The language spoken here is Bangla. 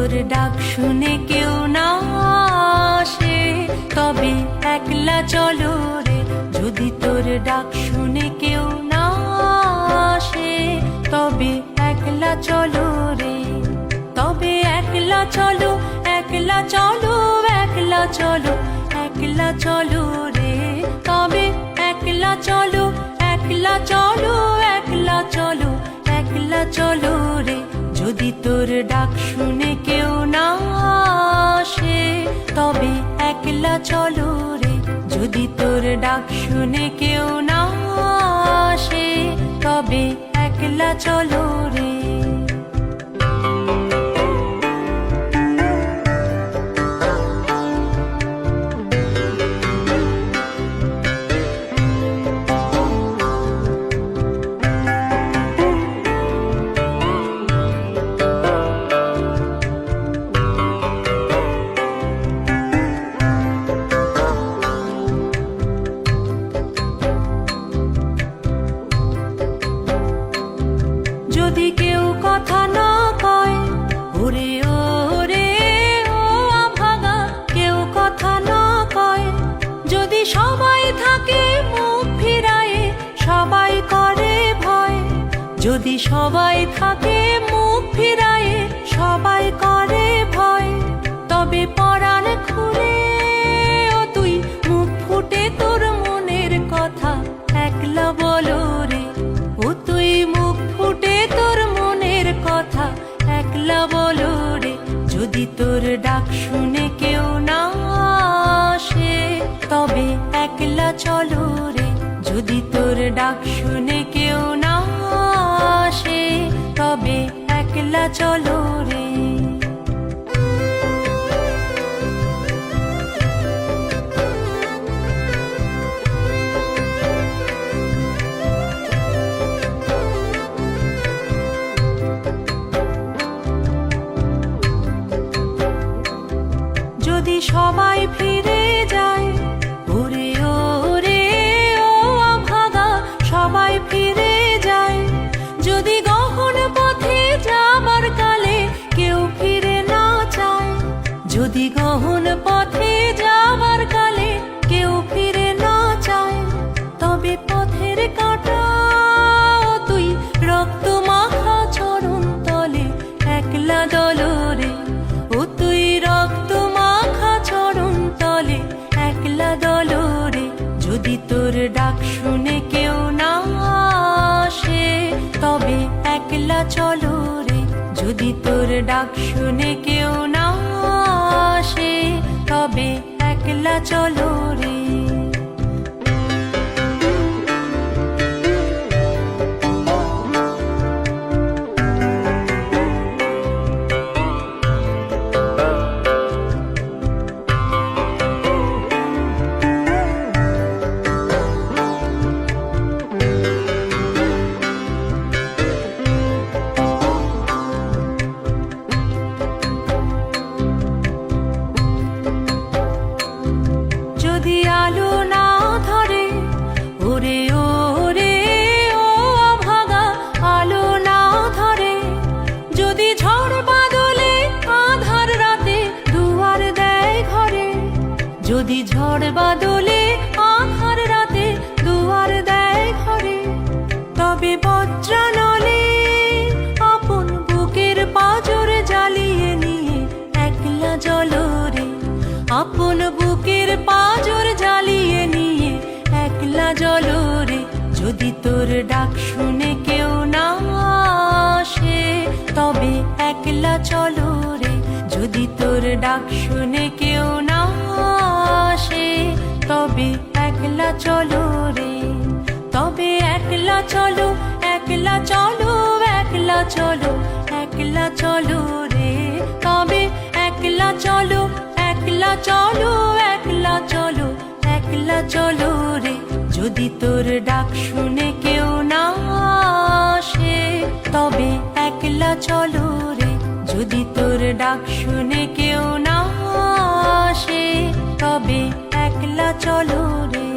তোর ডাক শুনে কেউ না আসে তবে একলা চলো রে। যদি তোর ডাক শুনে কেউ না আসে তবে একলা চলো রে। তবে একলা চলো, একলা চলো, একলা চলো, একলা চলো রে। তবে একলা চলো, একলা চলো, একলা চলো, একলা চলো রে। যদি তোর ডাক শুনে কেউ না আসে তবে একলা চলো রে। যদি তোর ডাক শুনে কেউ না আসে তবে একলা চলো রে। যদি কেউ কথা না কয় ওরে ওরে ও আভাগা, কেউ কথা না কয়। যদি সবাই থাকে মুখ ফিরায়ে সবাই করে ভয়। যদি সবাই থাকে মুখ ফিরায়ে সবাই করে ভয়। তবে পরাণ খুলে ও তুই মুখ ফুটে তোর মনের কথা একলা বলো রে। ও তুই মুখ ফুটে তোর মনের কথা একলা বলো রে। যদি তোর ডাক শুনে কেউ না আসে তবে একলা চলো রে। যদি তোর ডাক শুনে কেউ না আসে তবে একলা চলো রে। যদি সবাই ফিরে যায় ওরে ওরে ও আভাগা, সবাই ফিরে যায়। যদি গহন পথে যাবার কালে কেউ ফিরে না চায়। যদি গহন পথে যাবার কালে কেউ ফিরে না চায় তবে পথের কাঁটা ও তুই রক্ত মাখা চরণ তলে একলা দলো রে। ও তুই রক্ত মাখা চরণ তলে একলা দলো রে। যদি তোর ডাক শুনে কেউ না আসে তবে একলা চলো রে। যদি তোর ডাক শুনে কেউ না আসে তবে একলা চলো রে। যদি আলো না ধরে ওরে ওরে ও আভাগা, আলো না ধরে। যদি ঝড় বাদলে আধার রাতে দুয়ার দেয় ঘরে। যদি ঝড় বাদলে আধার রাতে দুয়ার দেয় ঘরে তবে বজ্রানলে আপন বুকের পাঁজর জ্বালিয়ে নিয়ে একলা জ্বলো রে। আপন বুকের পাঁজর জ্বালিয়ে নিয়ে একলা জ্বলো রে। যদি তোর ডাক শুনে কেউ না আসে তবে একলা চলো রে। যদি তোর ডাক শুনে কেউ না আসে তবে একলা চলো রে। তবে একলা চলো, একলা চলো, একলা চলো, একলা চলো রে। তবে একলা চলো, একলা চলো, একলা চলো, একলা চলো রে। যদি তোর ডাক শুনে কেউ না আসে তবে একলা চলো রে। যদি তোর ডাক শুনে কেউ না আসে তবে একলা চলো রে।